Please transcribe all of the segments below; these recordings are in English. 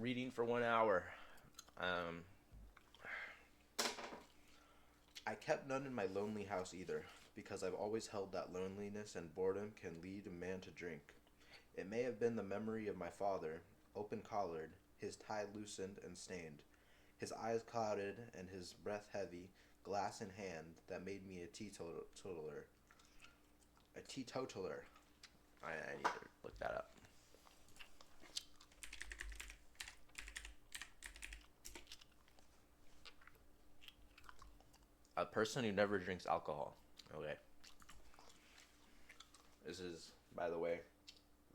Reading for 1 hour. Um, I kept none in my lonely house either, because I've always held that loneliness and boredom can lead a man to drink. It may have been the memory of my father, open collared, his tie loosened and stained, his eyes clouded and his breath heavy, glass in hand, that made me a teetotaler. A teetotaler. I need to look that up. A person who never drinks alcohol. Okay. This is, by the way,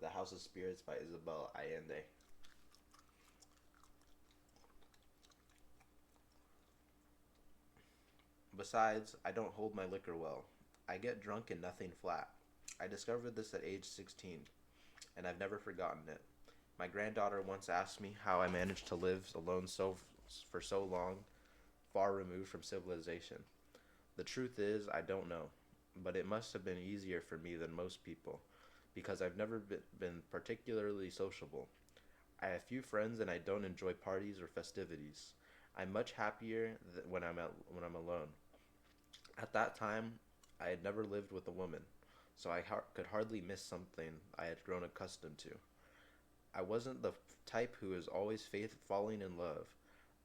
The House of Spirits by Isabel Allende. Besides, I don't hold my liquor well. I get drunk and nothing flat. I discovered this at age 16, and I've never forgotten it. My granddaughter once asked me how I managed to live alone for so long, far removed from civilization. The truth is, I don't know, but it must have been easier for me than most people, because I've never been particularly sociable. I have few friends and I don't enjoy parties or festivities. I'm much happier when I'm alone. At that time, I had never lived with a woman, so I could hardly miss something I had grown accustomed to. I wasn't the type who is always falling in love.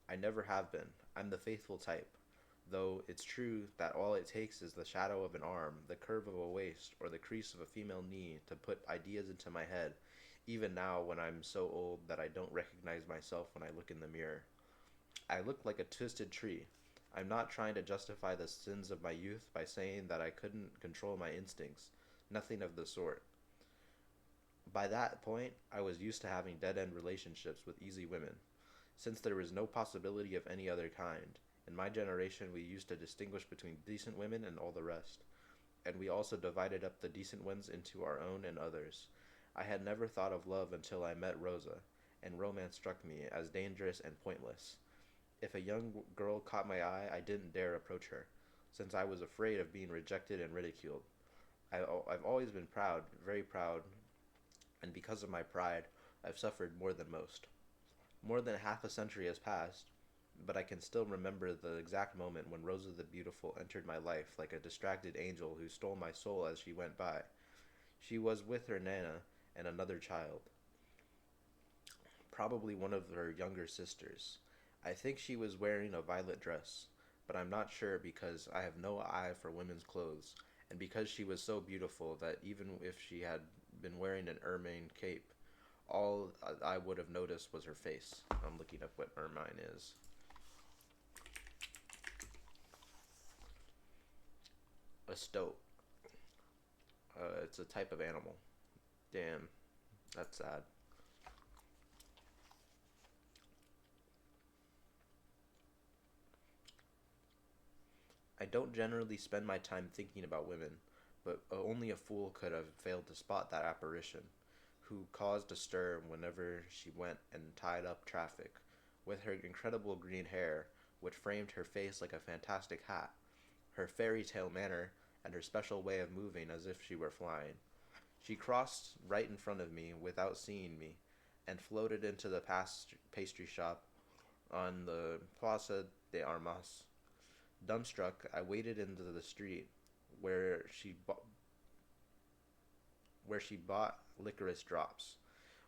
I never have been. I'm the faithful type. Though it's true that all it takes is the shadow of an arm, the curve of a waist, or the crease of a female knee to put ideas into my head, even now when I'm so old that I don't recognize myself when I look in the mirror. I look like a twisted tree. I'm not trying to justify the sins of my youth by saying that I couldn't control my instincts. Nothing of the sort. By that point, I was used to having dead end relationships with easy women, since there was no possibility of any other kind. In my generation, we used to distinguish between decent women and all the rest, and we also divided up the decent ones into our own and others. I had never thought of love until I met Rosa, and romance struck me as dangerous and pointless. If a young girl caught my eye, I didn't dare approach her, since I was afraid of being rejected and ridiculed. I've always been proud, very proud, and because of my pride, I've suffered more than most. More than half a century has passed, but I can still remember the exact moment when Rosa the Beautiful entered my life like a distracted angel who stole my soul as she went by. She was with her Nana and another child, probably one of her younger sisters. I think she was wearing a violet dress, but I'm not sure because I have no eye for women's clothes, and because she was so beautiful that even if she had been wearing an ermine cape, all I would have noticed was her face. I'm looking up what ermine is. A stoat. It's a type of animal. Damn, that's sad. I don't generally spend my time thinking about women, but only a fool could have failed to spot that apparition, who caused a stir whenever she went and tied up traffic, with her incredible green hair, which framed her face like a fantastic hat, her fairy tale manner, and her special way of moving as if she were flying. She crossed right in front of me without seeing me, and floated into the pastry shop on the Plaza de Armas. Dumbstruck, I waded into the street where where she bought licorice drops,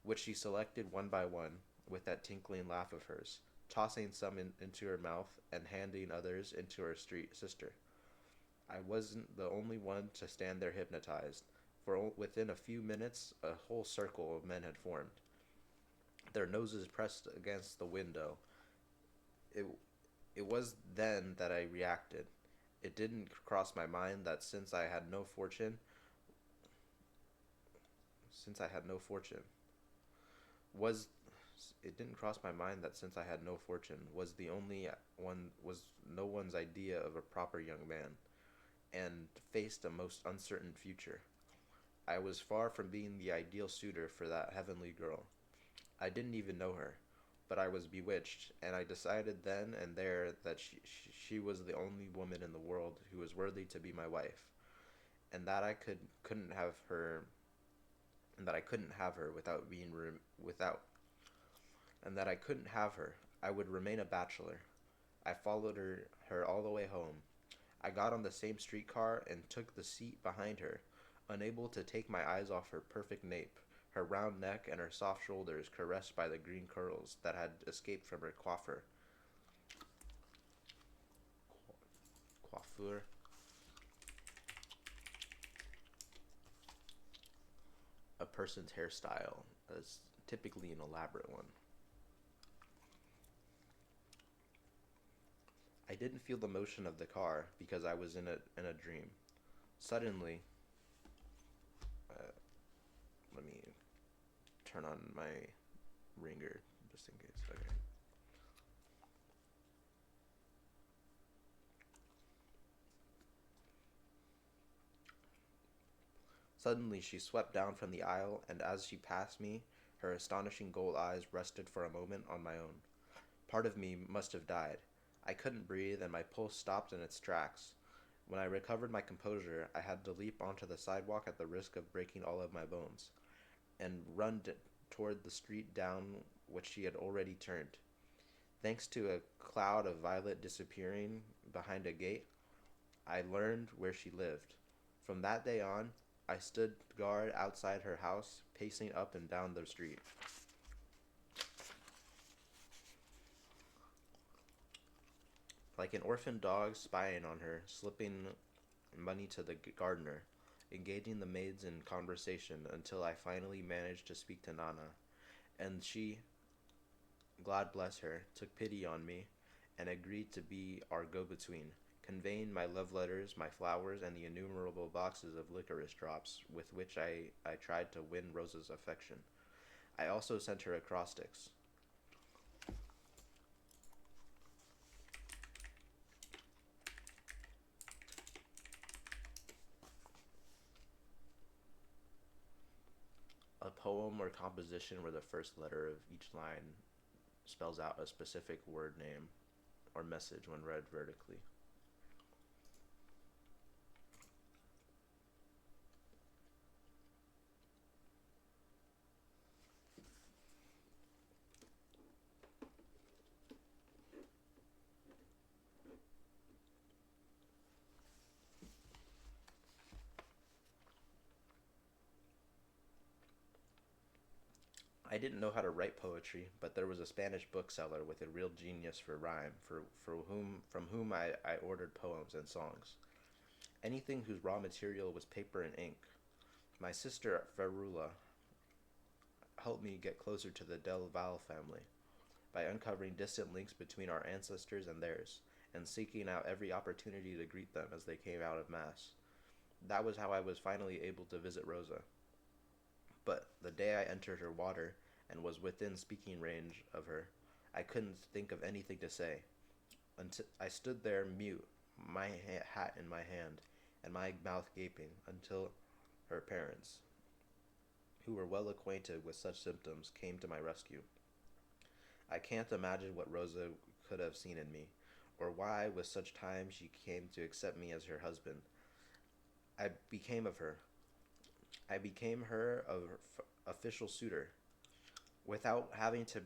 which she selected one by one with that tinkling laugh of hers, tossing some into her mouth and handing others into her street sister. I wasn't the only one to stand there hypnotized, for within a few minutes a whole circle of men had formed, their noses pressed against the window. It, it was then that I reacted. It didn't cross my mind that since I had no fortune, was it didn't cross my mind that since I had no fortune was no one's idea of a proper young man, and faced a most uncertain future. I was far from being the ideal suitor for that heavenly girl. I didn't even know her, but I was bewitched, and I decided then and there that she was the only woman in the world who was worthy to be my wife, and that I couldn't have her, and that I couldn't have her without and that I couldn't have her. I would remain a bachelor. I followed her all the way home. I got on the same streetcar and took the seat behind her, unable to take my eyes off her perfect nape, her round neck, and her soft shoulders caressed by the green curls that had escaped from her coiffure, a person's hairstyle, as typically an elaborate one. I didn't feel the motion of the car because I was in a dream. Suddenly, uh, let me turn on my ringer just in case. Okay. Suddenly, she swept down from the aisle, and as she passed me, her astonishing gold eyes rested for a moment on my own. Part of me must have died. I couldn't breathe, and my pulse stopped in its tracks. When I recovered my composure, I had to leap onto the sidewalk at the risk of breaking all of my bones, and toward the street down which she had already turned. Thanks to a cloud of violet disappearing behind a gate, I learned where she lived. From that day on, I stood guard outside her house, pacing up and down the street. Like an orphan dog spying on her, slipping money to the gardener, engaging the maids in conversation until I finally managed to speak to Nana, and she, God bless her, took pity on me and agreed to be our go between, conveying my love letters, my flowers, and the innumerable boxes of licorice drops with which I tried to win Rosa's affection. I also sent her acrostics. A poem or composition where the first letter of each line spells out a specific word name or message when read vertically. I didn't know how to write poetry, but there was a Spanish bookseller with a real genius for rhyme, from whom I ordered poems and songs. Anything whose raw material was paper and ink. My sister Ferula helped me get closer to the Del Val family by uncovering distant links between our ancestors and theirs, and seeking out every opportunity to greet them as they came out of Mass. That was how I was finally able to visit Rosa. But the day I entered her water and was within speaking range of her, I couldn't think of anything to say. Until I stood there mute, my hat in my hand, and my mouth gaping, until her parents, who were well acquainted with such symptoms, came to my rescue. I can't imagine what Rosa could have seen in me, or why with such time she came to accept me as her husband. I became of her. I became her official suitor, without having to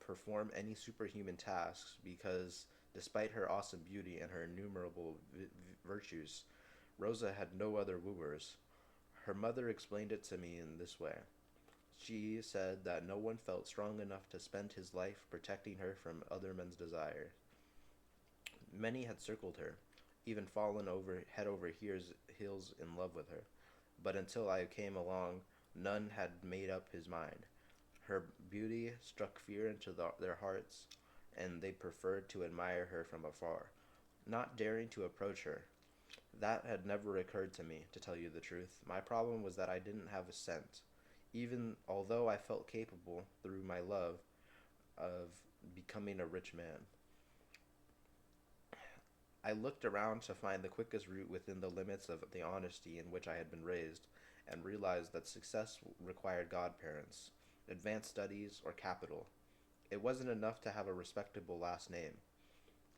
perform any superhuman tasks, because despite her awesome beauty and her innumerable virtues, Rosa had no other wooers. Her mother explained it to me in this way. She said that no one felt strong enough to spend his life protecting her from other men's desire. Many had circled her, even fallen over head over heels in love with her, but until I came along, none had made up his mind. Her beauty struck fear into their hearts, and they preferred to admire her from afar, not daring to approach her. That had never occurred to me, to tell you the truth. My problem was that I didn't have a scent, even although I felt capable, through my love, of becoming a rich man. I looked around to find the quickest route within the limits of the honesty in which I had been raised, and realized that success required godparents, advanced studies, or capital. It wasn't enough to have a respectable last name.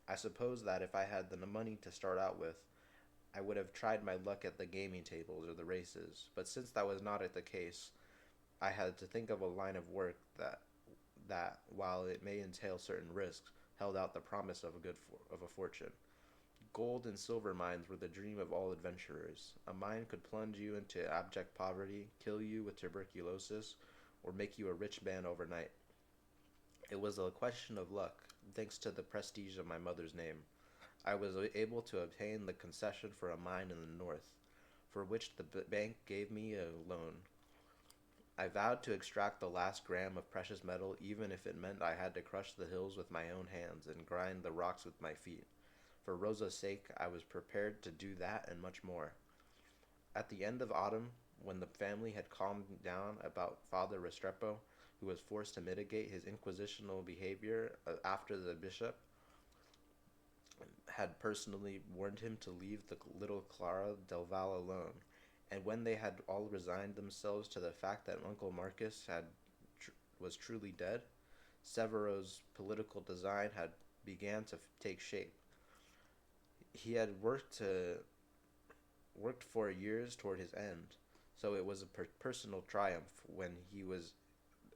I suppose that if I had the money to start out with, I would have tried my luck at the gaming tables or the races, but since that was not the case, I had to think of a line of work that, while it may entail certain risks, held out the promise of a fortune. Gold and silver mines were the dream of all adventurers. A mine could plunge you into abject poverty, kill you with tuberculosis, or make you a rich man overnight. It was a question of luck, thanks to the prestige of my mother's name. I was able to obtain the concession for a mine in the north, for which the bank gave me a loan. I vowed to extract the last gram of precious metal, even if it meant I had to crush the hills with my own hands and grind the rocks with my feet. For Rosa's sake, I was prepared to do that and much more. At the end of autumn, when the family had calmed down about Father Restrepo, who was forced to mitigate his inquisitional behavior after the bishop had personally warned him to leave the little Clara del Val alone, and when they had all resigned themselves to the fact that Uncle Marcus was truly dead, Severo's political design had began to take shape. He had worked for years toward his end, so it was a personal triumph when he was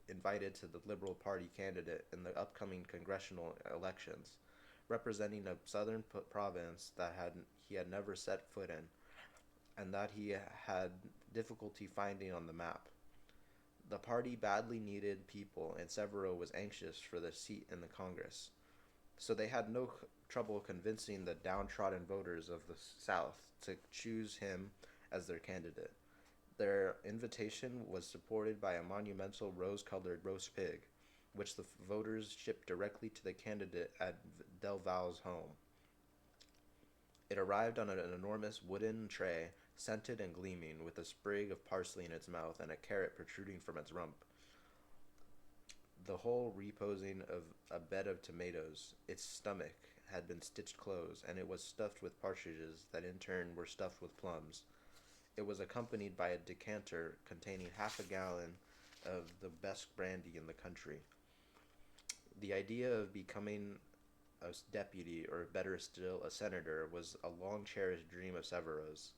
invited to the Liberal Party candidate in the upcoming congressional elections, representing a southern province that he had never set foot in, and that he had difficulty finding on the map. The party badly needed people, and Severo was anxious for the seat in the Congress. So they had no trouble convincing the downtrodden voters of the South to choose him as their candidate. Their invitation was supported by a monumental rose-colored roast pig, which the voters shipped directly to the candidate at Del Val's home. It arrived on an enormous wooden tray, scented and gleaming, with a sprig of parsley in its mouth and a carrot protruding from its rump. The whole reposing of a bed of tomatoes. Its stomach had been stitched close, and it was stuffed with partridges that in turn were stuffed with plums. It was accompanied by a decanter containing half a gallon of the best brandy in the country. The idea of becoming a deputy, or better still, a senator, was a long-cherished dream of Severo's.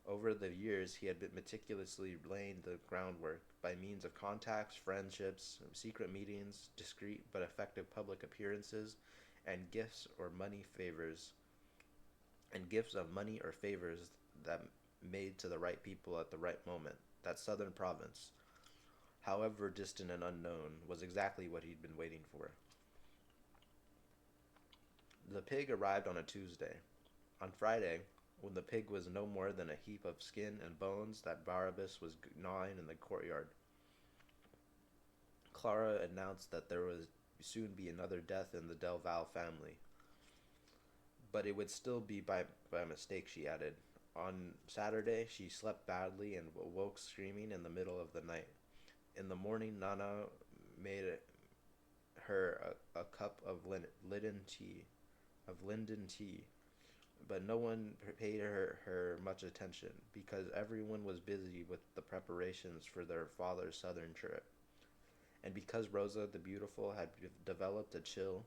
Over the years, he had been meticulously laying the groundwork by means of contacts, friendships, secret meetings, discreet but effective public appearances, and gifts of money or favors that made to the right people at the right moment. That southern province, however distant and unknown, was exactly what he'd been waiting for. The pig arrived on a Tuesday. On Friday, when the pig was no more than a heap of skin and bones that Barabbas was gnawing in the courtyard, Clara announced that there would soon be another death in the Del Val family. But it would still be by mistake, she added. On Saturday, she slept badly and awoke screaming in the middle of the night. In the morning, Nana made her a cup of linden tea, but no one paid her much attention, because everyone was busy with the preparations for their father's southern trip. And because Rosa the Beautiful had developed a chill,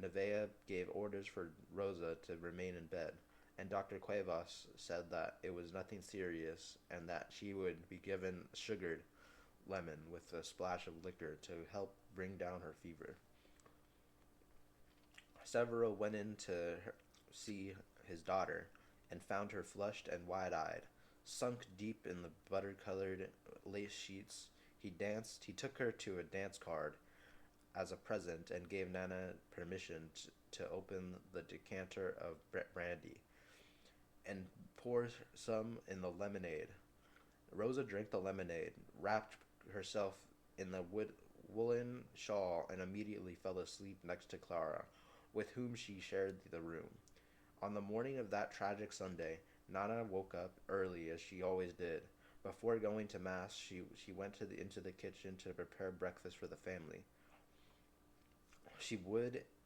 Nevea gave orders for Rosa to remain in bed, and Dr. Cuevas said that it was nothing serious and that she would be given sugared lemon with a splash of liquor to help bring down her fever. Severo went in to see his daughter and found her flushed and wide-eyed. Sunk deep in the butter-colored lace sheets, he took her to a dance card as a present and gave Nana permission to open the decanter of brandy and pour some in the lemonade. Rosa drank the lemonade, wrapped herself in the woolen shawl, and immediately fell asleep next to Clara, with whom she shared the room. On the morning of that tragic Sunday, Nana woke up early, as she always did. Before going to Mass, she went into the kitchen to prepare breakfast for the family.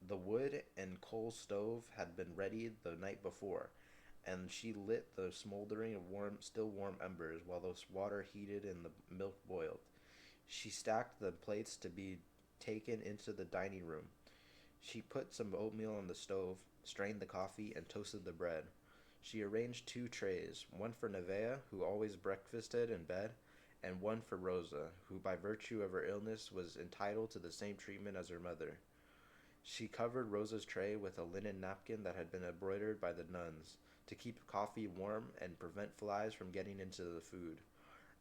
The wood and coal stove had been ready the night before, and she lit the smoldering still warm embers while the water heated and the milk boiled. She stacked the plates to be taken into the dining room. She put some oatmeal on the stove, strained the coffee, and toasted the bread. She arranged 2 trays, one for Nevea, who always breakfasted in bed, and one for Rosa, who by virtue of her illness was entitled to the same treatment as her mother. She covered Rosa's tray with a linen napkin that had been embroidered by the nuns to keep coffee warm and prevent flies from getting into the food,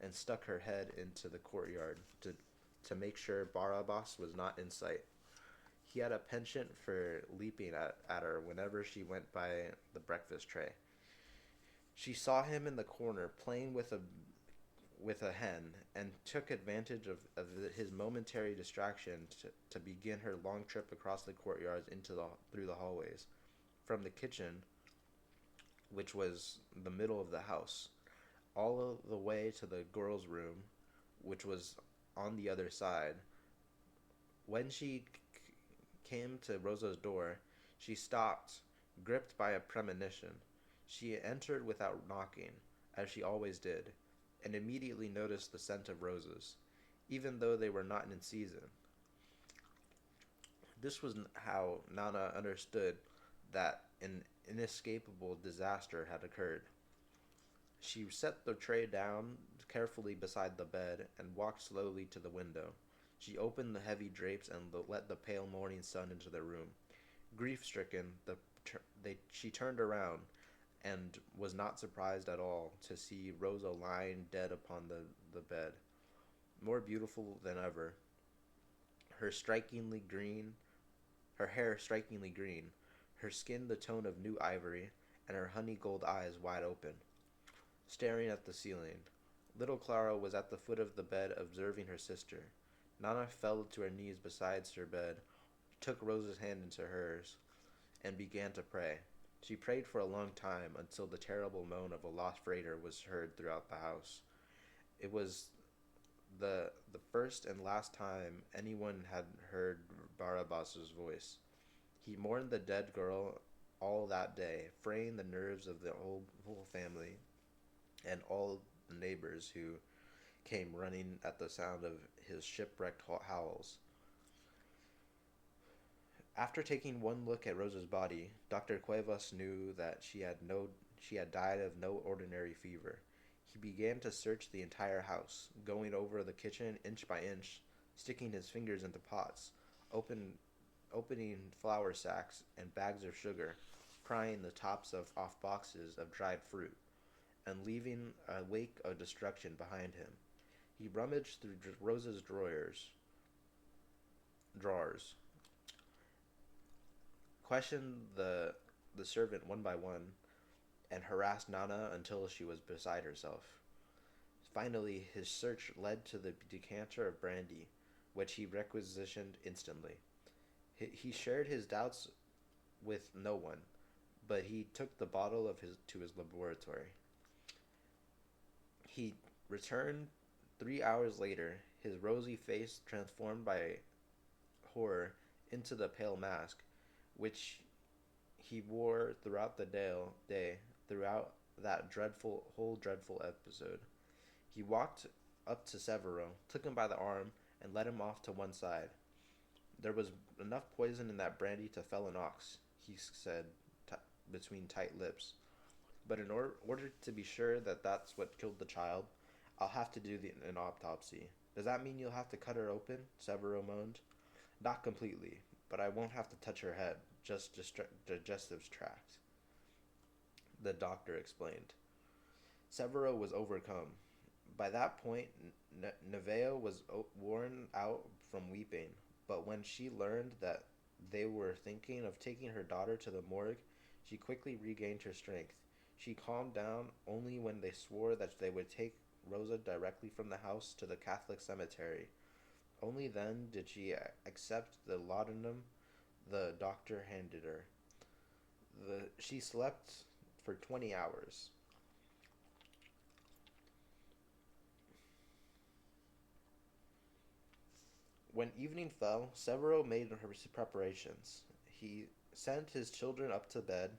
and stuck her head into the courtyard to make sure Barabbas was not in sight. He had a penchant for leaping at her whenever she went by the breakfast tray. She saw him in the corner playing with a hen and took advantage of his momentary distraction to begin her long trip across the courtyards through the hallways. From the kitchen, which was the middle of the house, all the way to the girls' room, which was on the other side. When she came to Rosa's door, she stopped, gripped by a premonition. She entered without knocking, as she always did, and immediately noticed the scent of roses, even though they were not in season. This was how Nana understood that an inescapable disaster had occurred. She set the tray down carefully beside the bed and walked slowly to the window. She opened the heavy drapes and let the pale morning sun into the room. Grief-stricken, she turned around and was not surprised at all to see Rosa lying dead upon the bed, more beautiful than ever, her strikingly green, her hair strikingly green, her skin the tone of new ivory, and her honey gold eyes wide open, staring at the ceiling. Little Clara was at the foot of the bed observing her sister. Nana fell to her knees beside her bed, took Rosa's hand into hers, and began to pray. She prayed for a long time until the terrible moan of a lost freighter was heard throughout the house. It was the first and last time anyone had heard Barabbas's voice. He mourned the dead girl all that day, fraying the nerves of the whole family and all the neighbors who came running at the sound of his shipwrecked howls. After taking one look at Rosa's body, Dr. Cuevas knew that she had died of no ordinary fever. He began to search the entire house, going over the kitchen inch by inch, sticking his fingers into pots, opening flour sacks and bags of sugar, prying the tops off boxes of dried fruit, and leaving a wake of destruction behind him. He rummaged through Rosa's drawers, questioned the servant one by one, and harassed Nana until she was beside herself. Finally, his search led to the decanter of brandy, which he requisitioned instantly. He shared his doubts with no one, but he took the bottle to his laboratory. He returned 3 hours later, his rosy face transformed by horror into the pale mask, which he wore throughout the day, throughout that dreadful episode. He walked up to Severo, took him by the arm, and led him off to one side. There was enough poison in that brandy to fell an ox, he said between tight lips. But in order to be sure that that's what killed the child, I'll have to do an autopsy. Does that mean you'll have to cut her open? Severo moaned. Not completely, but I won't have to touch her head, just digestive tract, the doctor explained. Severo was overcome. By that point, Neveo was worn out from weeping, but when she learned that they were thinking of taking her daughter to the morgue, she quickly regained her strength. She calmed down only when they swore that they would take Rosa directly from the house to the Catholic cemetery. Only then did she accept the laudanum the doctor handed her. She slept for 20 hours. When evening fell, Severo made her preparations. He sent his children up to bed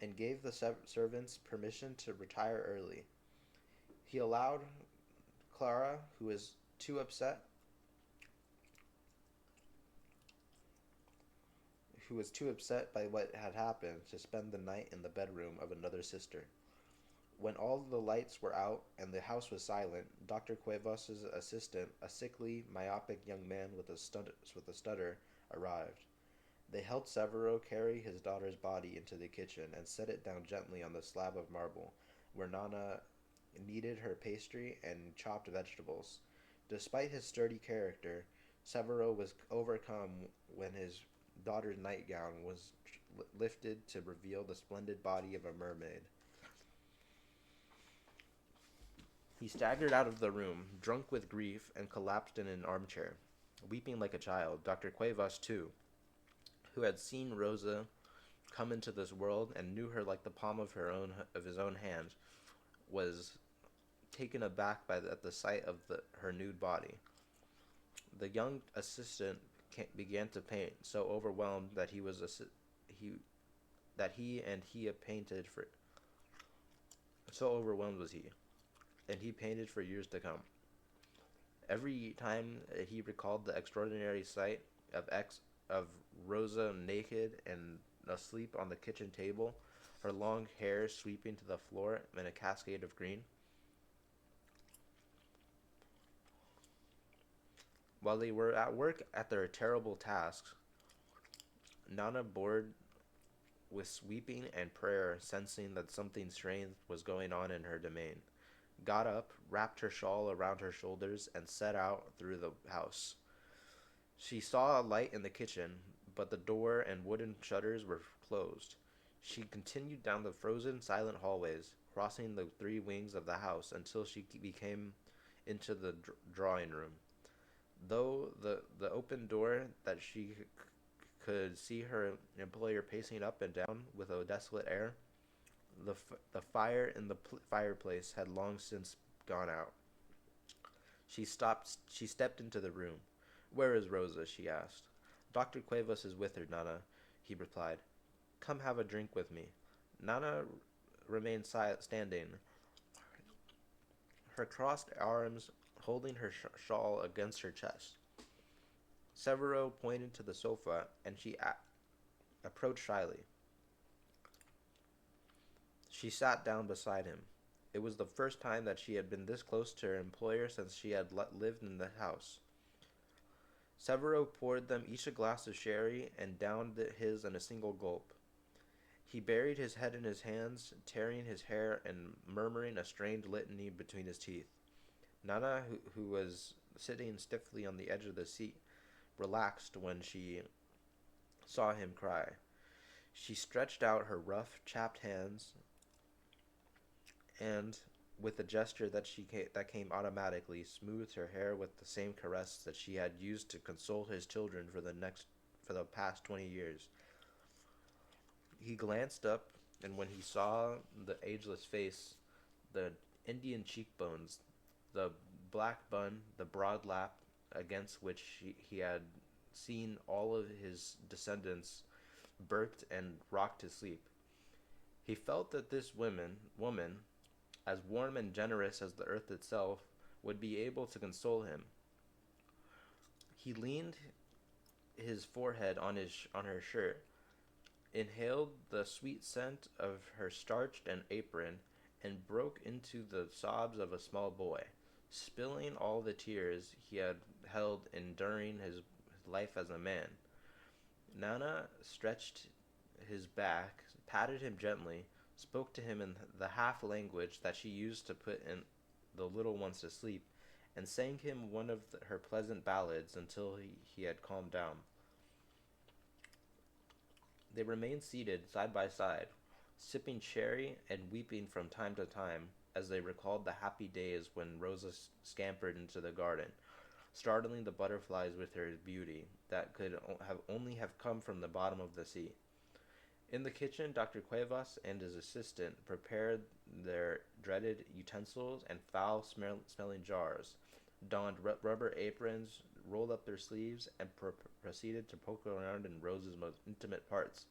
and gave the servants permission to retire early. He allowed Clara, who was too upset by what had happened, to spend the night in the bedroom of another sister. When all the lights were out and the house was silent, Dr. Cuevas' assistant, a sickly, myopic young man with a stutter, arrived. They helped Severo carry his daughter's body into the kitchen and set it down gently on the slab of marble, where Nana kneaded her pastry and chopped vegetables. Despite his sturdy character, Severo was overcome when his daughter's nightgown was lifted to reveal the splendid body of a mermaid. He staggered out of the room, drunk with grief, and collapsed in an armchair, weeping like a child. Dr. Cuevas, too, who had seen Rosa come into this world and knew her like the palm of his own hand, was taken aback at the sight of her nude body. The young assistant began to paint, so overwhelmed that he he painted for so overwhelmed was he, and he painted for years to come. Every time he recalled the extraordinary sight of Rosa naked and asleep on the kitchen table, her long hair sweeping to the floor in a cascade of green. While they were at work at their terrible tasks, Nana, bored with sweeping and prayer, sensing that something strange was going on in her domain, got up, wrapped her shawl around her shoulders, and set out through the house. She saw a light in the kitchen, but the door and wooden shutters were closed. She continued down the frozen, silent hallways, crossing the three wings of the house until she became into the drawing room. Though the open door that she could see her employer pacing up and down with a desolate air, the fire in the fireplace had long since gone out. She stepped into the room. "Where is Rosa?" she asked. "Dr. Cuevas is with her, Nana," he replied. "Come have a drink with me." Nana remained standing, her crossed arms holding her shawl against her chest. Severo pointed to the sofa, and she approached shyly. She sat down beside him. It was the first time that she had been this close to her employer since she had lived in the house. Severo poured them each a glass of sherry and downed his in a single gulp. He buried his head in his hands, tearing his hair and murmuring a strained litany between his teeth. Nana, who was sitting stiffly on the edge of the seat, relaxed when she saw him cry. She stretched out her rough, chapped hands, and, with a gesture that came automatically, smoothed her hair with the same caress that she had used to console his children for the past 20 years. He glanced up, and when he saw the ageless face, the Indian cheekbones, the black bun, the broad lap against which he had seen all of his descendants burped and rocked to sleep, he felt that this woman, as warm and generous as the earth itself, would be able to console him. He leaned his forehead on her shirt, inhaled the sweet scent of her starched apron, and broke into the sobs of a small boy, spilling all the tears he had held in during his life as a man. Nana stretched his back, patted him gently, spoke to him in the half language that she used to put in the little ones to sleep, and sang him one of her pleasant ballads until he had calmed down. They remained seated side by side, sipping sherry and weeping from time to time as they recalled the happy days when Rosa scampered into the garden, startling the butterflies with her beauty that could only have come from the bottom of the sea. In the kitchen, Dr. Cuevas and his assistant prepared their dreaded utensils and foul-smelling jars, donned rubber aprons, rolled up their sleeves, and proceeded to poke around in Rose's most intimate parts,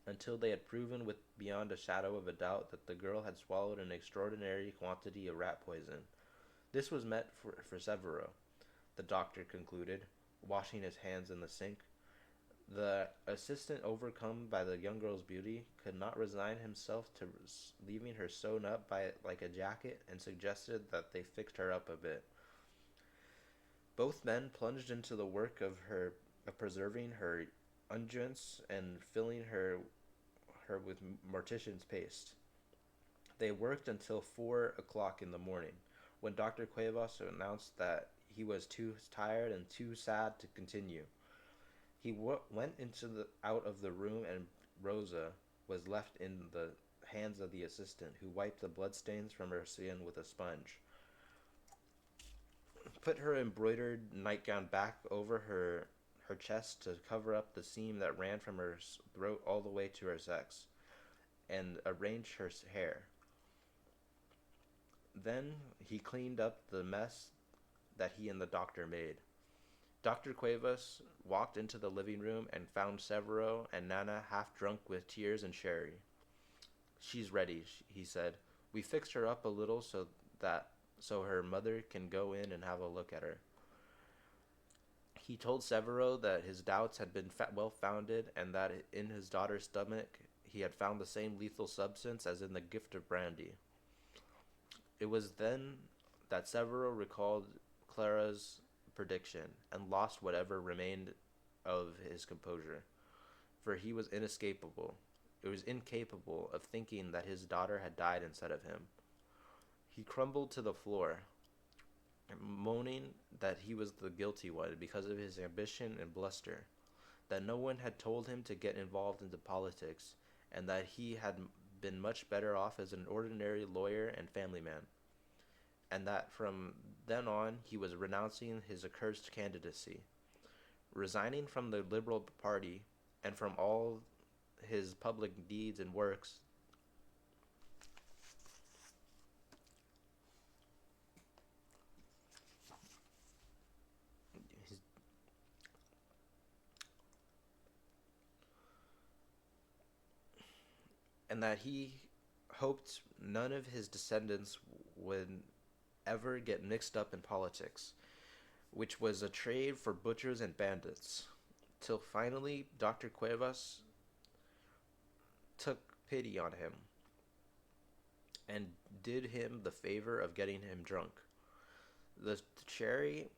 until they had proven beyond a shadow of a doubt that the girl had swallowed an extraordinary quantity of rat poison. This was meant for Severo, the doctor concluded, washing his hands in the sink. The assistant, overcome by the young girl's beauty, could not resign himself to leaving her sewn up by like a jacket and suggested that they fixed her up a bit. Both men plunged into the work of preserving her unguents and filling her with mortician's paste. They worked until 4 o'clock in the morning, when Dr. Cuevas announced that he was too tired and too sad to continue. He went into the out of the room, and Rosa was left in the hands of the assistant, who wiped the bloodstains from her skin with a sponge, put her embroidered nightgown back over her chest to cover up the seam that ran from her throat all the way to her sex, and arranged her hair. Then he cleaned up the mess that he and the doctor made. Dr. Cuevas walked into the living room and found Severo and Nana half drunk with tears and sherry. "She's ready," he said. "We fixed her up a little so her mother can go in and have a look at her." He told Severo that his doubts had been well founded, and that in his daughter's stomach he had found the same lethal substance as in the gift of brandy. It was then that Severo recalled Clara's prediction and lost whatever remained of his composure, for he was inescapable. It was incapable of thinking that his daughter had died instead of him. He crumbled to the floor, moaning that he was the guilty one because of his ambition and bluster, that no one had told him to get involved into politics, and that he had been much better off as an ordinary lawyer and family man, and that from then on he was renouncing his accursed candidacy, resigning from the Liberal Party and from all his public deeds and works. And that he hoped none of his descendants would ever get mixed up in politics, which was a trade for butchers and bandits, till finally Dr. Cuevas took pity on him and did him the favor of getting him drunk. The cherry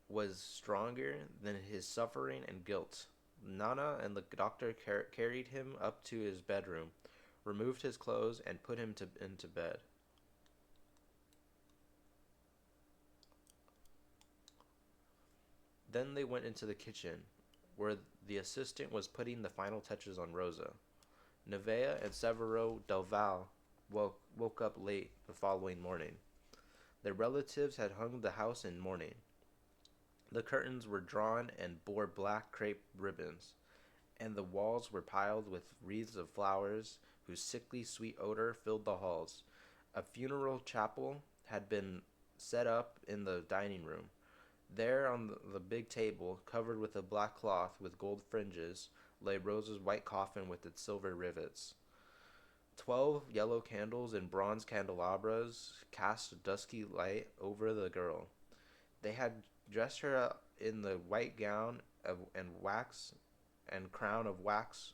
was stronger than his suffering and guilt. Nana and the doctor carried him up to his bedroom, removed his clothes, and put him into bed. Then they went into the kitchen, where the assistant was putting the final touches on Rosa. Nevea and Severo del Val woke up late the following morning. Their relatives had hung the house in mourning. The curtains were drawn and bore black crepe ribbons, and the walls were piled with wreaths of flowers whose sickly sweet odor filled the halls. A funeral chapel had been set up in the dining room. There, on the big table, covered with a black cloth with gold fringes, lay Rosa's white coffin with its silver rivets. 12 yellow candles in bronze candelabras cast a dusky light over the girl. They had dressed her in the white gown and crown of wax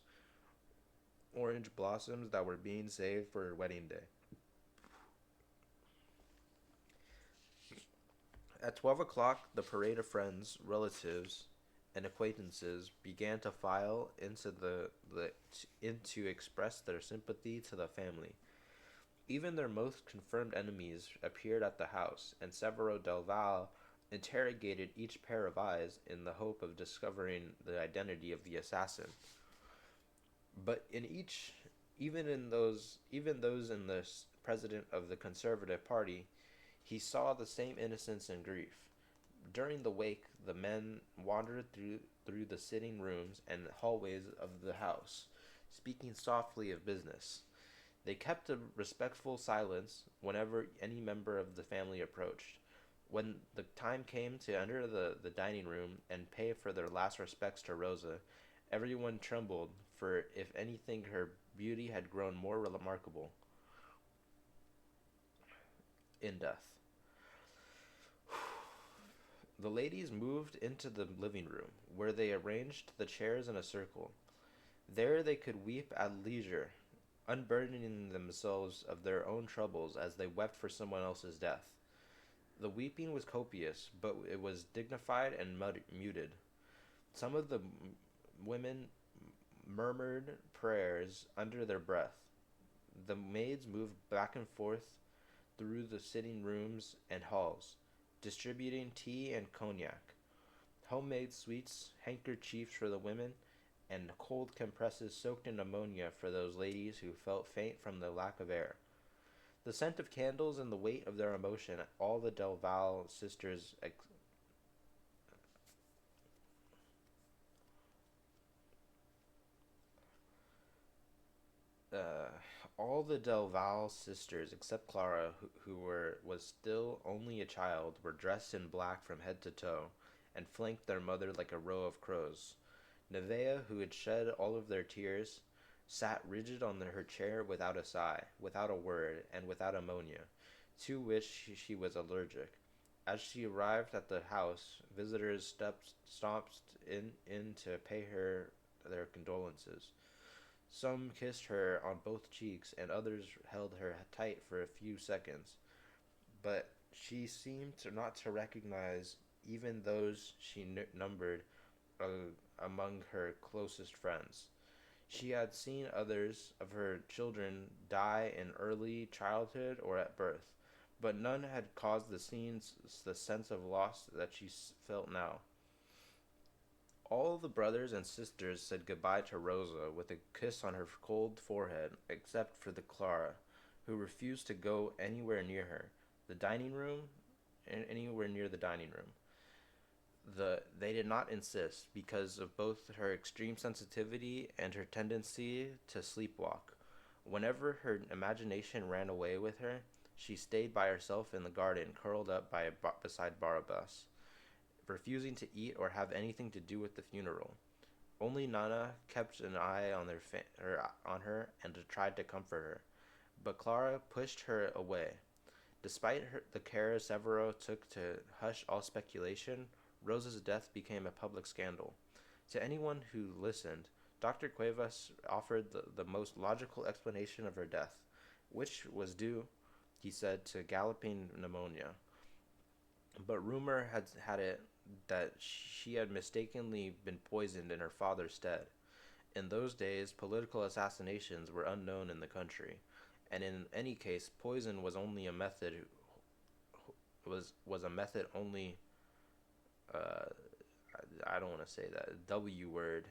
orange blossoms that were being saved for her wedding day. At 12 o'clock, the parade of friends, relatives, and acquaintances began to file in to express their sympathy to the family. Even their most confirmed enemies appeared at the house, and Severo del Val interrogated each pair of eyes in the hope of discovering the identity of the assassin. But even those in the president of the Conservative Party, he saw the same innocence and grief. During the wake, the men wandered through the sitting rooms and hallways of the house, speaking softly of business. They kept a respectful silence whenever any member of the family approached. When the time came to enter the dining room and pay for their last respects to Rosa, everyone trembled, for if anything, her beauty had grown more remarkable in death. The ladies moved into the living room, where they arranged the chairs in a circle. There they could weep at leisure, unburdening themselves of their own troubles as they wept for someone else's death. The weeping was copious, but it was dignified and muted. Some of the women murmured prayers under their breath. The maids moved back and forth through the sitting rooms and halls, distributing tea and cognac, homemade sweets, handkerchiefs for the women, and cold compresses soaked in ammonia for those ladies who felt faint from the lack of air. The scent of candles and the weight of their emotion, all the Delval sisters uh, all the Delval sisters, except Clara, who was still only a child, were dressed in black from head to toe, and flanked their mother like a row of crows. Nevea, who had shed all of their tears, sat rigid on her chair without a sigh, without a word, and without ammonia, to which she was allergic. As she arrived at the house, visitors stopped in to pay her their condolences. Some kissed her on both cheeks, and others held her tight for a few seconds, but she seemed not to recognize even those she numbered uh, among her closest friends. She had seen others of her children die in early childhood or at birth, but none had caused the sense of loss that she felt now. All the brothers and sisters said goodbye to Rosa with a kiss on her cold forehead, except for the Clara, who refused to go anywhere near her, the dining room, and anywhere near the dining room. They did not insist because of both her extreme sensitivity and her tendency to sleepwalk. Whenever her imagination ran away with her, she stayed by herself in the garden, curled up beside Barabas, refusing to eat or have anything to do with the funeral. Only Nana kept an eye on on her and tried to comfort her, but Clara pushed her away. Despite the care Severo took to hush all speculation, Rosa's death became a public scandal. To anyone who listened, Dr. Cuevas offered the most logical explanation of her death, which was due, he said, to galloping pneumonia. But rumor had it that she had mistakenly been poisoned in her father's stead. In those days, political assassinations were unknown in the country, and in any case, poison was only a method was a method only. Uh, I don't want to say that W word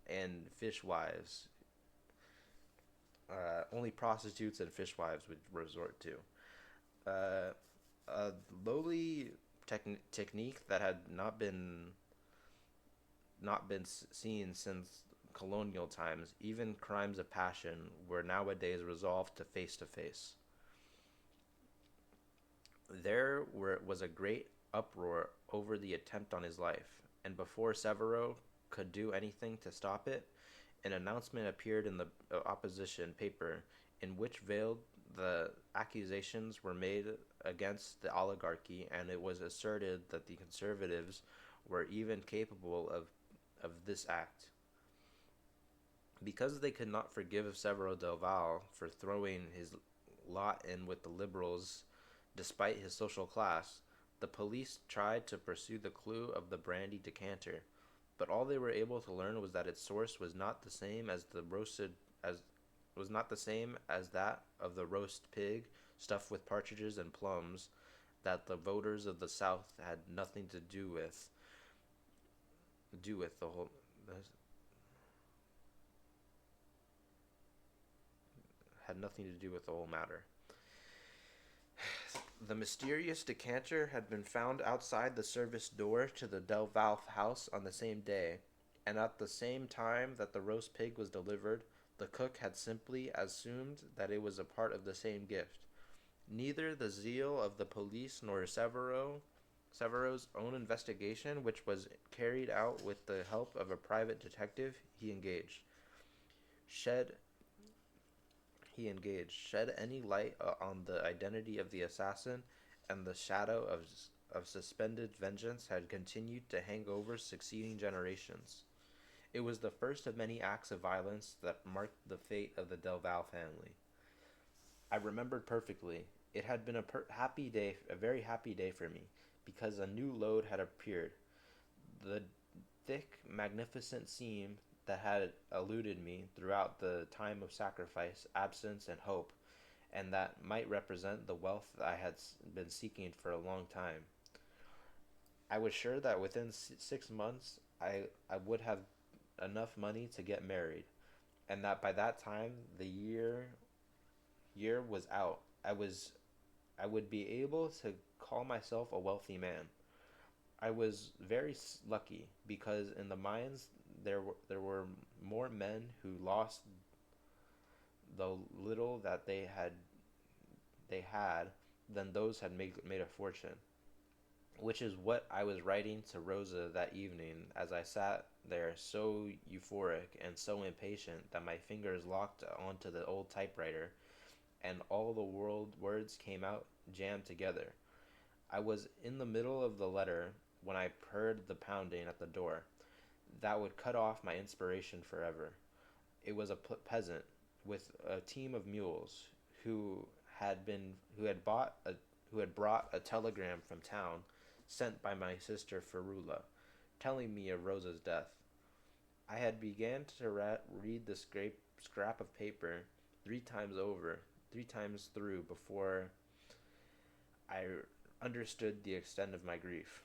and fishwives. Only prostitutes and fishwives would resort to. Uh, a lowly technique that had not been seen since colonial times. Even crimes of passion were nowadays resolved to face. Was a great uproar over the attempt on his life, and before Severo could do anything to stop it, an announcement appeared in the opposition paper in which veiled the accusations were made against the oligarchy, and it was asserted that the conservatives were even capable of this act. Because they could not forgive Severo del Val for throwing his lot in with the liberals despite his social class, the police tried to pursue the clue of the brandy decanter, but all they were able to learn was that its source was not the same as the roasted as was not the same as that of the roast pig stuffed with partridges and plums that the voters of the South had nothing to do with the whole had nothing to do with the whole matter. The mysterious decanter had been found outside the service door to the Del Val house on the same day, and at the same time that the roast pig was delivered, the cook had simply assumed that it was a part of the same gift. Neither the zeal of the police nor Severo's own investigation, which was carried out with the help of a private detective shed shed any light on the identity of the assassin, and the shadow of suspended vengeance had continued to hang over succeeding generations. It was the first of many acts of violence that marked the fate of the Delval family. I remembered perfectly. It had been happy day, a very happy day for me, because a new load had appeared. The thick, magnificent seam that had eluded me throughout the time of sacrifice, absence, and hope, and that might represent the wealth I had been seeking for a long time. I was sure that within 6 months I would have enough money to get married, and that by that time the year was out. I would be able to call myself a wealthy man. I was very lucky because in the mines there were more men who lost the little that they had than those had made a fortune. Which is what I was writing to Rosa that evening as I sat there so euphoric and so impatient that my fingers locked onto the old typewriter and all the words came out jammed together. I was in the middle of the letter when I heard the pounding at the door. That would cut off my inspiration forever. It was a peasant with a team of mules who who had brought a telegram from town sent by my sister Ferula, telling me of Rosa's death. I had began to read the scrap of paper 3 times over, 3 times through before I understood the extent of my grief.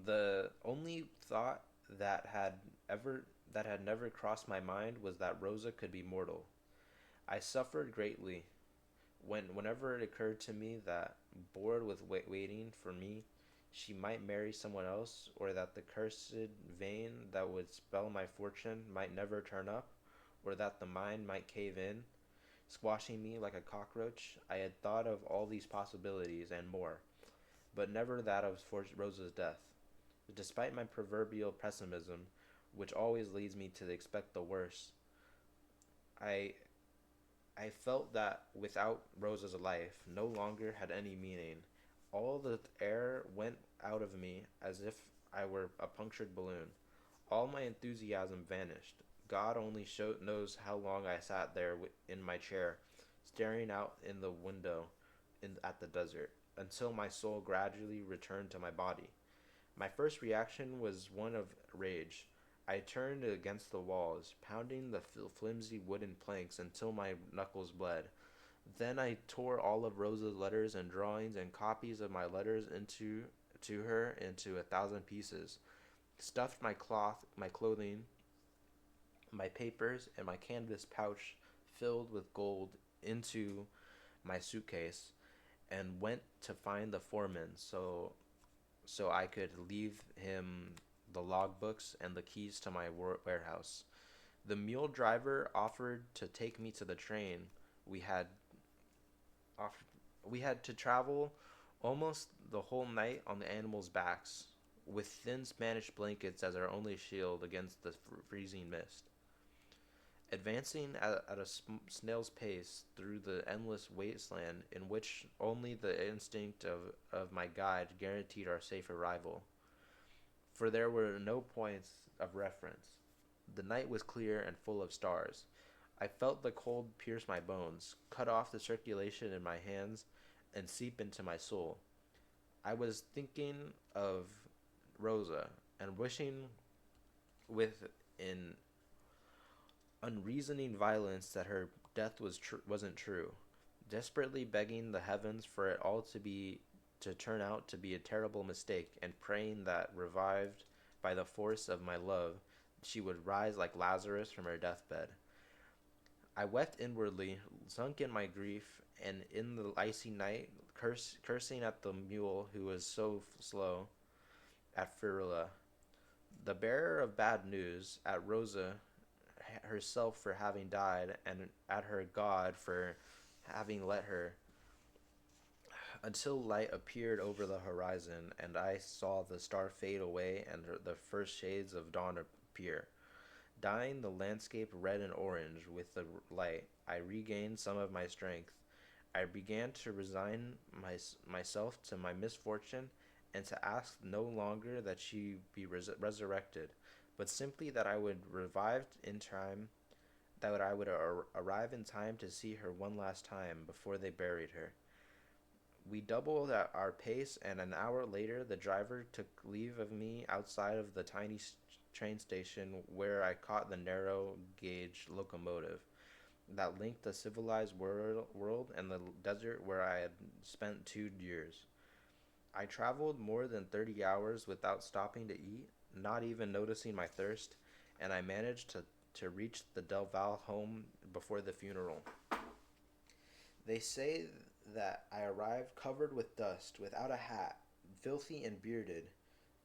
The only thought ever that had never crossed my mind was that Rosa could be mortal. I suffered greatly whenever it occurred to me that, bored with waiting for me, she might marry someone else, or that the cursed vein that would spell my fortune might never turn up, or that the mine might cave in, squashing me like a cockroach. I had thought of all these possibilities and more, but never that of Rosa's death. Despite my proverbial pessimism, which always leads me to expect the worst, I I felt that without Rosa's life no longer had any meaning. All the air went out of me as if I were a punctured balloon. All my enthusiasm vanished. God only knows how long I sat there in my chair, staring out in the window at the desert, until my soul gradually returned to my body. My first reaction was one of rage. I turned against the walls, pounding the flimsy wooden planks until my knuckles bled. Then I tore all of Rosa's letters and drawings and copies of my letters into to her into 1,000 pieces, stuffed my clothing, my papers, and my canvas pouch filled with gold into my suitcase, and went to find the foreman so I could leave him the logbooks and the keys to my warehouse. The mule driver offered to take me to the train. We had off- we had to travel almost the whole night on the animals' backs, with thin Spanish blankets as our only shield against the freezing mist. Advancing at a snail's pace through the endless wasteland in which only the instinct of my guide guaranteed our safe arrival, for there were no points of reference. The night was clear and full of stars. I felt the cold pierce my bones, cut off the circulation in my hands, and seep into my soul. I was thinking of Rosa and wishing with an unreasoning violence that her death wasn't true, desperately begging the heavens for it all to turn out to be a terrible mistake, and praying that, revived by the force of my love, she would rise like Lazarus from her deathbed. I wept inwardly, sunk in my grief, and in the icy night, cursing at the mule who was so slow, at Firula, the bearer of bad news, at Rosa herself for having died, and at her God for having let her, until light appeared over the horizon, and I saw the star fade away and the first shades of dawn appear. Dyeing the landscape red and orange with the light, I regained some of my strength. I began to resign myself to my misfortune and to ask no longer that she be resurrected, but simply that I would revive in time, that I would arrive in time to see her one last time before they buried her. We doubled our pace, and an hour later, the driver took leave of me outside of the tiny train station where I caught the narrow gauge locomotive that linked the civilized world and the desert where I had spent 2 years. I traveled more than 30 hours without stopping to eat, not even noticing my thirst, and I managed to reach the Del Val home before the funeral. They say that I arrived covered with dust, without a hat, filthy and bearded,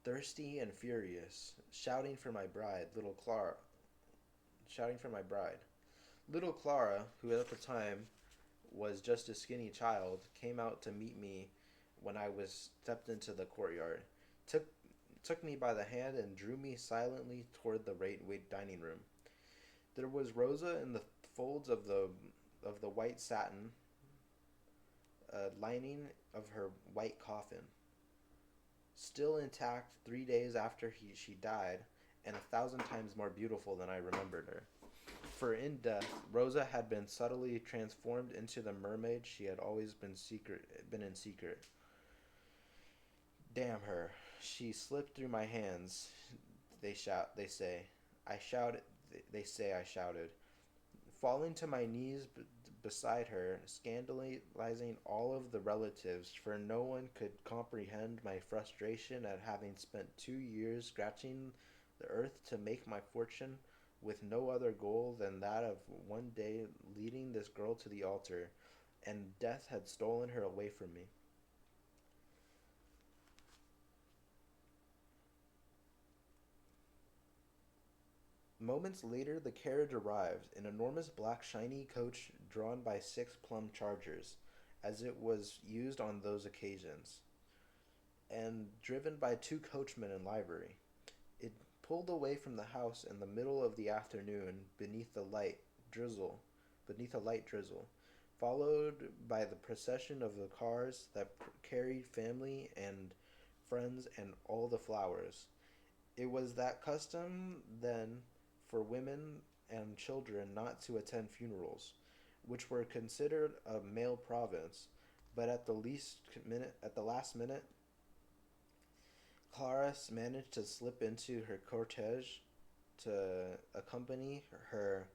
thirsty and furious, shouting for my bride. Little Clara, who at the time was just a skinny child, came out to meet me when I was stepped into the courtyard, took took me by the hand and drew me silently toward the wait dining room. There was Rosa in the folds of the white satin lining of her white coffin, still intact 3 days after she died, and 1,000 times more beautiful than I remembered her. For in death, Rosa had been subtly transformed into the mermaid she had always been in secret. Damn her! She slipped through my hands. They shout. They say. I shouted. They say I shouted, falling to my knees beside her, scandalizing all of the relatives, for no one could comprehend my frustration at having spent 2 years scratching the earth to make my fortune, with no other goal than that of one day leading this girl to the altar, and death had stolen her away from me. Moments later, the carriage arrived, an enormous black shiny coach drawn by 6 plum chargers, as it was used on those occasions, and driven by 2 coachmen in livery. It pulled away from the house in the middle of the afternoon beneath a light drizzle, followed by the procession of the cars that carried family and friends and all the flowers. It was that custom then for women and children not to attend funerals, which were considered a male province. But at the last minute, Clarice managed to slip into her cortege to accompany her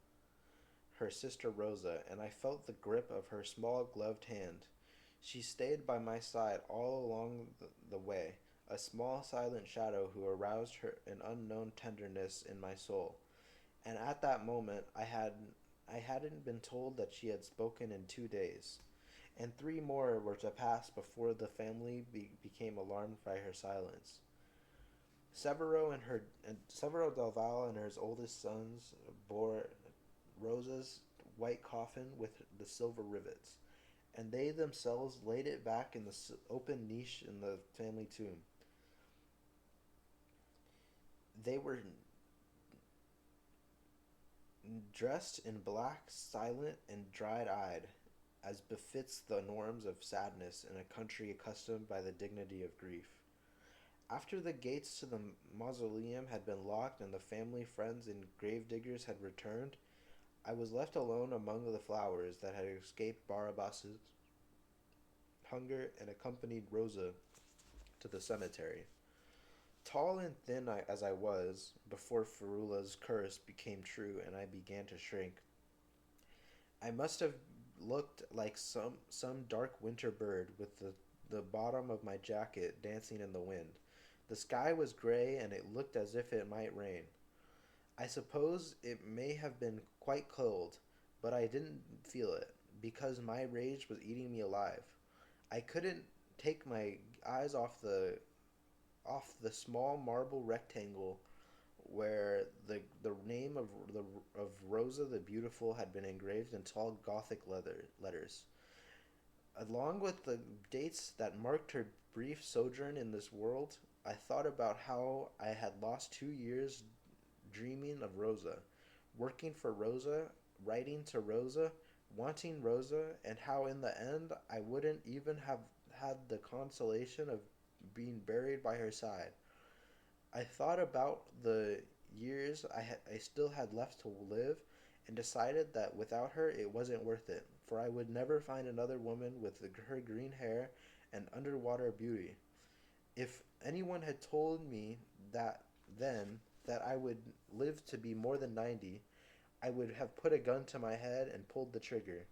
sister Rosa, and I felt the grip of her small gloved hand. She stayed by my side all along the way, a small silent shadow who aroused an unknown tenderness in my soul. And at that moment I hadn't been told that she had spoken in 2 days, and 3 more were to pass before the family became alarmed by her silence. Severo Delval and her oldest sons bore Rosa's white coffin with the silver rivets, and they themselves laid it back in the open niche in the family tomb. They were dressed in black, silent, and dried-eyed, as befits the norms of sadness in a country accustomed by the dignity of grief. After the gates to the mausoleum had been locked and the family, friends, and gravediggers had returned, I was left alone among the flowers that had escaped Barabas's hunger and accompanied Rosa to the cemetery. Tall and thin as I was, before Ferula's curse became true and I began to shrink, I must have looked like some dark winter bird with the bottom of my jacket dancing in the wind. The sky was gray and it looked as if it might rain. I suppose it may have been quite cold, but I didn't feel it, because my rage was eating me alive. I couldn't take my eyes off the small marble rectangle where the name of Rosa the Beautiful had been engraved in tall Gothic letters, along with the dates that marked her brief sojourn in this world. I thought about how I had lost 2 years dreaming of Rosa, working for Rosa, writing to Rosa, wanting Rosa, and how in the end I wouldn't even have had the consolation of being buried by her side. I thought about the years I still had left to live and decided that without her it wasn't worth it, for I would never find another woman with her green hair and underwater beauty. If anyone had told me that then that I would live to be more than 90, I would have put a gun to my head and pulled the trigger.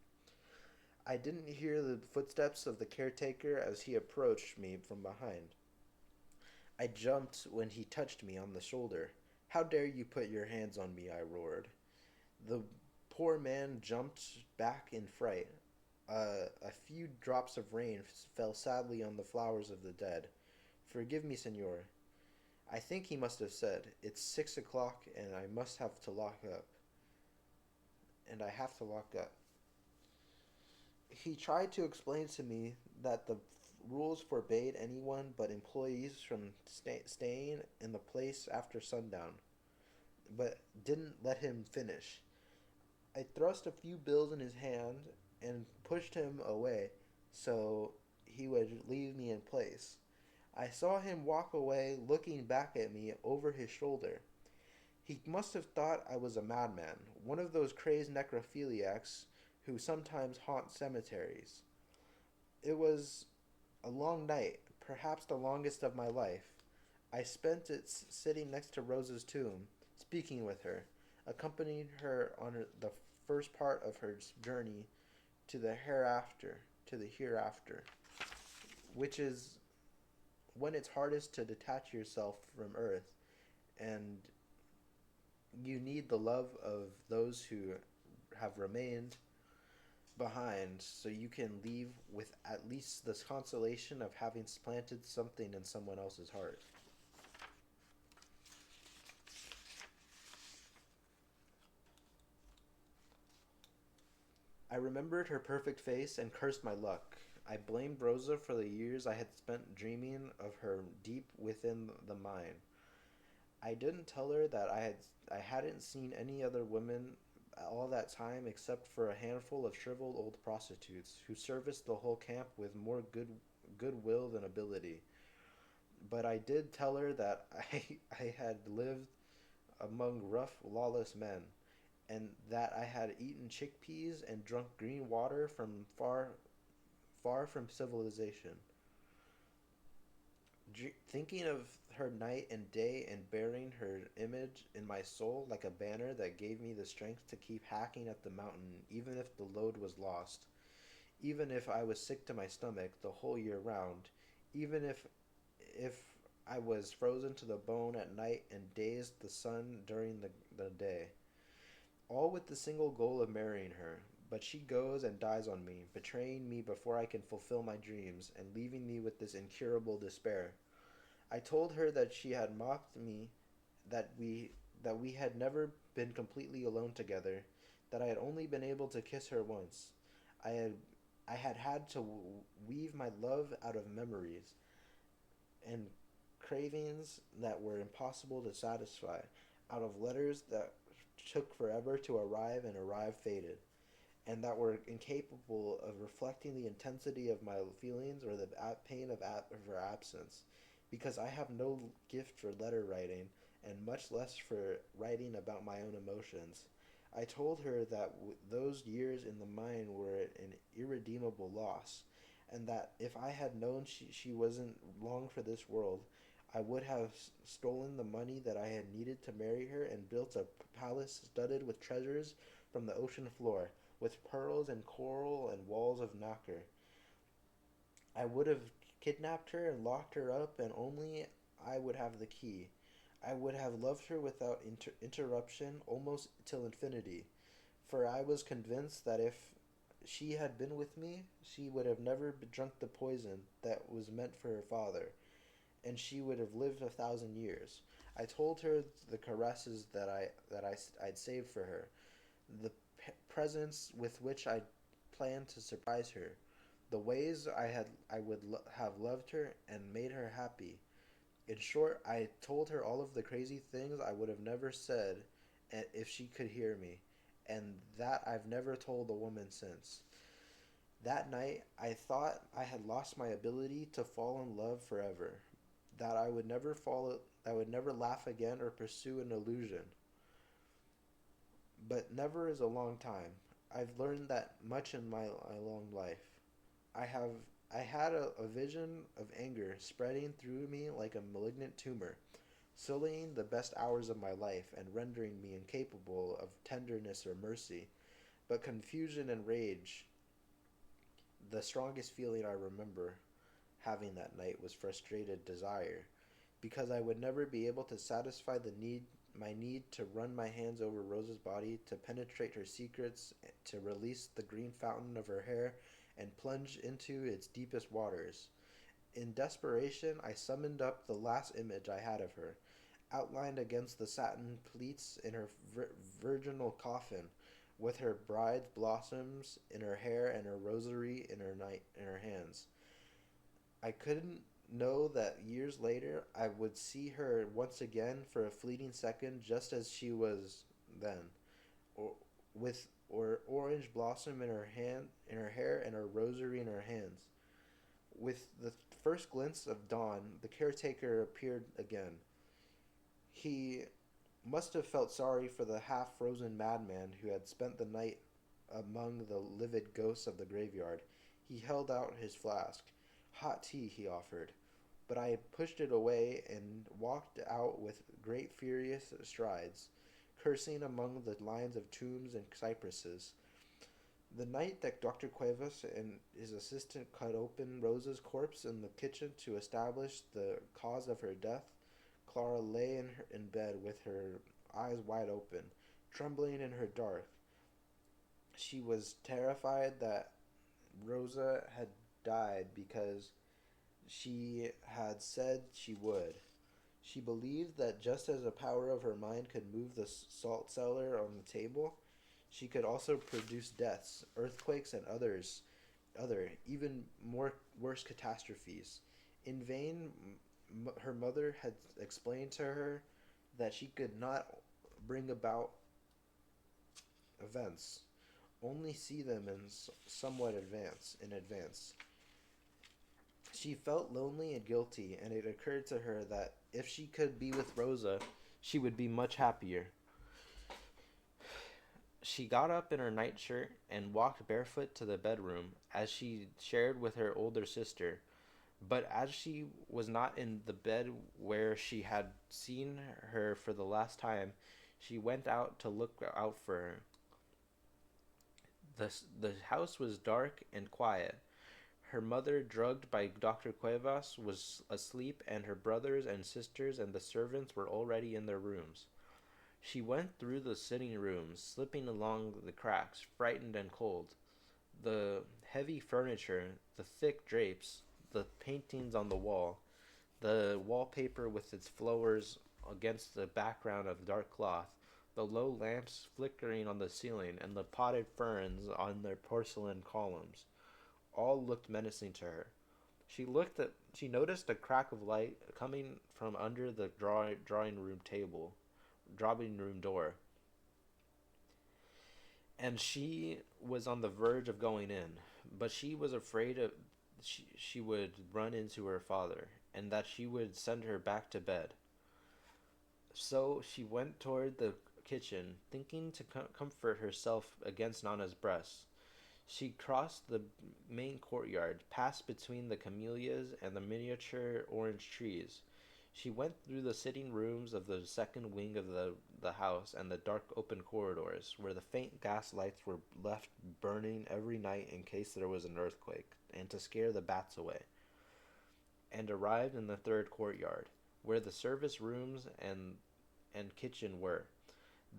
I didn't hear the footsteps of the caretaker as he approached me from behind. I jumped when he touched me on the shoulder. "How dare you put your hands on me?" I roared. The poor man jumped back in fright. A few drops of rain fell sadly on the flowers of the dead. "Forgive me, senor." I think he must have said, "It's 6 o'clock and I must have to lock up." And I have to lock up. He tried to explain to me that the rules forbade anyone but employees from staying in the place after sundown, but didn't let him finish. I thrust a few bills in his hand and pushed him away so he would leave me in place. I saw him walk away, looking back at me over his shoulder. He must have thought I was a madman, one of those crazed necrophiliacs who sometimes haunt cemeteries. It was a long night, perhaps the longest of my life. I spent it sitting next to Rosa's tomb, speaking with her, accompanying her on the first part of her journey to the hereafter, which is when it's hardest to detach yourself from earth, and you need the love of those who have remained behind so you can leave with at least the consolation of having planted something in someone else's heart. I remembered her perfect face and cursed my luck. I blamed Rosa for the years I had spent dreaming of her deep within the mine. I didn't tell her that I hadn't seen any other women all that time except for a handful of shriveled old prostitutes who serviced the whole camp with more goodwill than ability. But I did tell her that I had lived among rough, lawless men, and that I had eaten chickpeas and drunk green water from far from civilization. Thinking of her night and day and bearing her image in my soul like a banner that gave me the strength to keep hacking at the mountain even if the load was lost, even if I was sick to my stomach the whole year round, even if I was frozen to the bone at night and dazed the sun during the day. All with the single goal of marrying her. But she goes and dies on me, betraying me before I can fulfill my dreams, and leaving me with this incurable despair. I told her that she had mocked me, that we had never been completely alone together, that I had only been able to kiss her once. I had had to weave my love out of memories and cravings that were impossible to satisfy, out of letters that took forever to arrive and arrive faded, and that were incapable of reflecting the intensity of my feelings or the pain of her absence, because I have no gift for letter writing, and much less for writing about my own emotions. I told her that those years in the mine were an irredeemable loss, and that if I had known she wasn't long for this world, I would have stolen the money that I had needed to marry her and built a palace studded with treasures from the ocean floor, with pearls and coral and walls of nacre. I would have kidnapped her and locked her up, and only I would have the key. I would have loved her without interruption almost till infinity, for I was convinced that if she had been with me, she would have never drunk the poison that was meant for her father, and she would have lived 1,000 years. I told her the caresses I'd saved for her, the presents with which I planned to surprise her, the ways I would have loved her and made her happy. In short, I told her all of the crazy things I would have never said if she could hear me, and that I've never told a woman since. That night, I thought I had lost my ability to fall in love forever, that I would never laugh again or pursue an illusion. But never is a long time. I've learned that much in my long life. I have I had a vision of anger spreading through me like a malignant tumor, sullying the best hours of my life and rendering me incapable of tenderness or mercy. But confusion and rage, the strongest feeling I remember having that night, was frustrated desire, because I would never be able to satisfy my need to run my hands over Rosa's body, to penetrate her secrets, to release the green fountain of her hair and plunge into its deepest waters. In desperation, I summoned up the last image I had of her, outlined against the satin pleats in her virginal coffin, with her bride's blossoms in her hair and her rosary in her hands. I couldn't know that years later I would see her once again for a fleeting second, just as she was then, or with or orange blossom in her hair, and her rosary in her hands. With the first glimpse of dawn, the caretaker appeared again. He must have felt sorry for the half frozen madman who had spent the night among the livid ghosts of the graveyard. He held out his flask. Hot tea, he offered, but I pushed it away and walked out with great furious strides, cursing among the lines of tombs and cypresses. The night that Dr. Cuevas and his assistant cut open Rosa's corpse in the kitchen to establish the cause of her death, Clara lay in bed with her eyes wide open, trembling in her dark. She was terrified that Rosa had died because she had said she would. She believed that just as the power of her mind could move the salt cellar on the table, she could also produce deaths, earthquakes, and other even more worse catastrophes. In vain, her mother had explained to her that she could not bring about events, only see them in somewhat advance. She felt lonely and guilty, and it occurred to her that if she could be with Rosa, she would be much happier. She got up in her nightshirt and walked barefoot to the bedroom, as she shared with her older sister. But as she was not in the bed where she had seen her for the last time, she went out to look out for her. The house was dark and quiet. Her mother, drugged by Dr. Cuevas, was asleep, and her brothers and sisters and the servants were already in their rooms. She went through the sitting rooms, slipping along the cracks, frightened and cold. The heavy furniture, the thick drapes, the paintings on the wall, the wallpaper with its flowers against the background of dark cloth, the low lamps flickering on the ceiling, and the potted ferns on their porcelain columns, all looked menacing to her. She noticed a crack of light coming from under the drawing room door, and she was on the verge of going in, but she was afraid she would run into her father, and that she would send her back to bed. So she went toward the kitchen, thinking to comfort herself against Nana's breast. She crossed the main courtyard, passed between the camellias and the miniature orange trees. She went through the sitting rooms of the second wing of the house and the dark open corridors, where the faint gas lights were left burning every night in case there was an earthquake, and to scare the bats away, and arrived in the third courtyard, where the service rooms and kitchen were.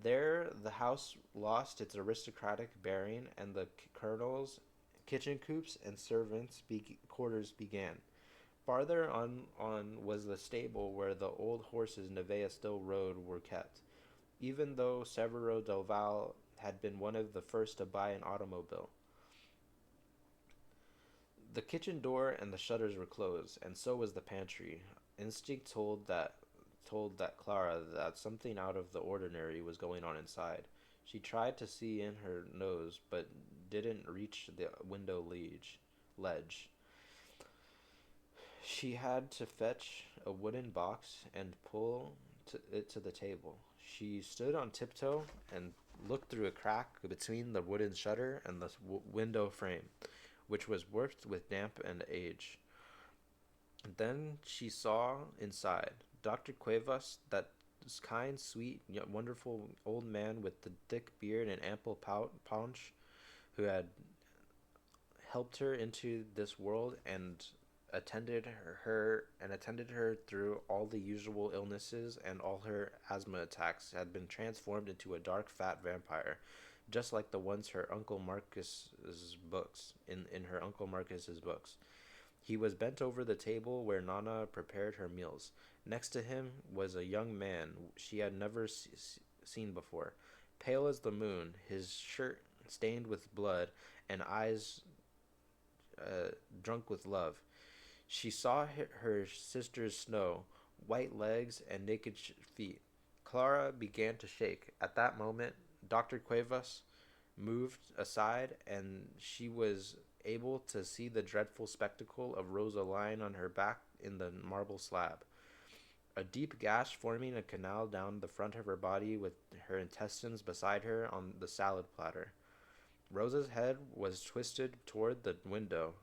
There the house lost its aristocratic bearing, and the colonel's kitchen coops and servants' quarters began. Farther on was the stable where the old horses Nevea still rode were kept, even though Severo del Val had been one of the first to buy an automobile. The kitchen door and the shutters were closed, and so was the pantry. Instinct told that Clara that something out of the ordinary was going on inside. She tried to see in her nose, but didn't reach the window ledge. She had to fetch a wooden box and pull it to the table. She stood on tiptoe and looked through a crack between the wooden shutter and the window frame, which was warped with damp and age. Then she saw inside. Dr. Cuevas, that kind, sweet, wonderful old man with the thick beard and ample paunch, who had helped her into this world and attended her through all the usual illnesses and all her asthma attacks, had been transformed into a dark fat vampire, just like the ones her uncle Marcus's books in her uncle Marcus's books. He was bent over the table where Nana prepared her meals. Next to him was a young man she had never seen before, pale as the moon, his shirt stained with blood, and eyes drunk with love. She saw her sister's snow, white legs, and naked feet. Clara began to shake. At that moment, Dr. Cuevas moved aside, and she was able to see the dreadful spectacle of Rosa lying on her back in the marble slab, a deep gash forming a canal down the front of her body with her intestines beside her on the salad platter. Rosa's head was twisted toward the window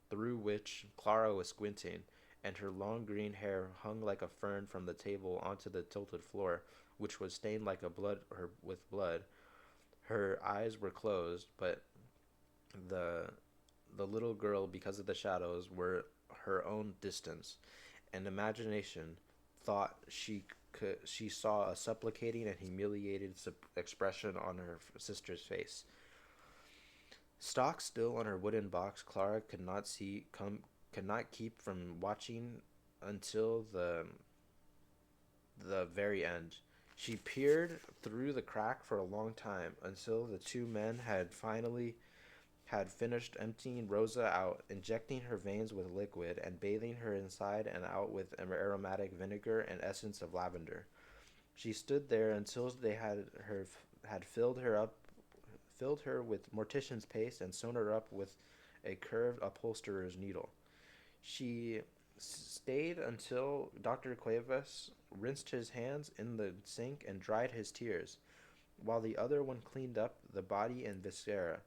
through which Clara was squinting, and her long green hair hung like a fern from the table onto the tilted floor, which was stained like with blood. Her eyes were closed, but the the little girl, because of the shadows, were her own distance, and imagination thought she saw a supplicating and humiliated expression on her sister's face. Stock still on her wooden box, Clara could not keep from watching until the very end. She peered through the crack for a long time until the two men had finished emptying Rosa out, injecting her veins with liquid, and bathing her inside and out with aromatic vinegar and essence of lavender. She stood there until they had filled her with mortician's paste and sewn her up with a curved upholsterer's needle. She stayed until Dr. Cuevas rinsed his hands in the sink and dried his tears, while the other one cleaned up the body and viscera.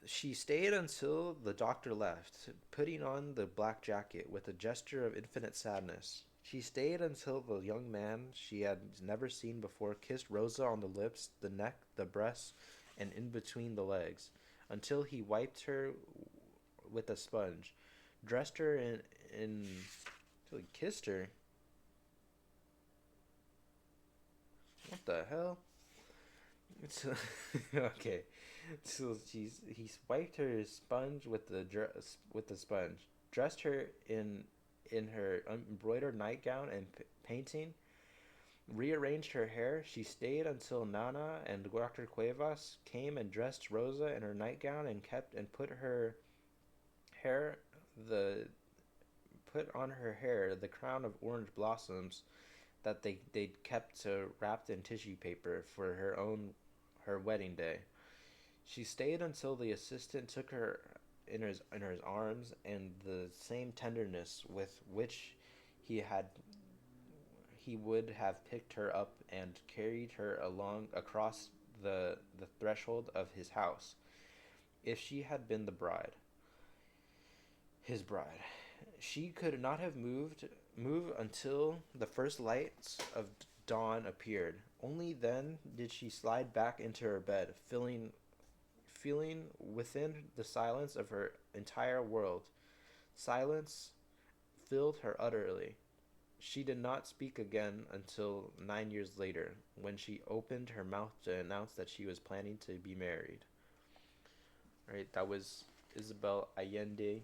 She stayed until the doctor left, putting on the black jacket with a gesture of infinite sadness. She stayed until the young man she had never seen before kissed Rosa on the lips, the neck, the breasts, and in between the legs, until he wiped her with a sponge, dressed her until he kissed her. What the hell? So, okay. So he wiped her sponge with the sponge, dressed her in her embroidered nightgown and painting, rearranged her hair. She stayed until Nana and Dr. Cuevas came and dressed Rosa in her nightgown and put hair the put on her hair the crown of orange blossoms that they'd kept wrapped in tissue paper for her wedding day. She stayed until the assistant took her in his arms, and the same tenderness with which he had he would have picked her up and carried her along across the threshold of his house if she had been his bride. She could not have move until the first lights of dawn appeared. Only then did she slide back into her bed, feeling within the silence of her entire world. Silence filled her utterly. She did not speak again until 9 years later, when she opened her mouth to announce that she was planning to be married. Right, that was Isabel Allende,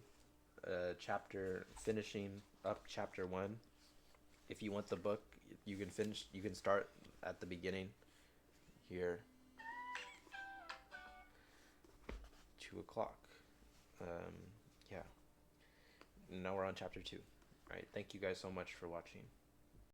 finishing up chapter 1. If you want the book, you can start at the beginning here. 2 o'clock. Yeah. Now we're on chapter 2. All right. Thank you guys so much for watching.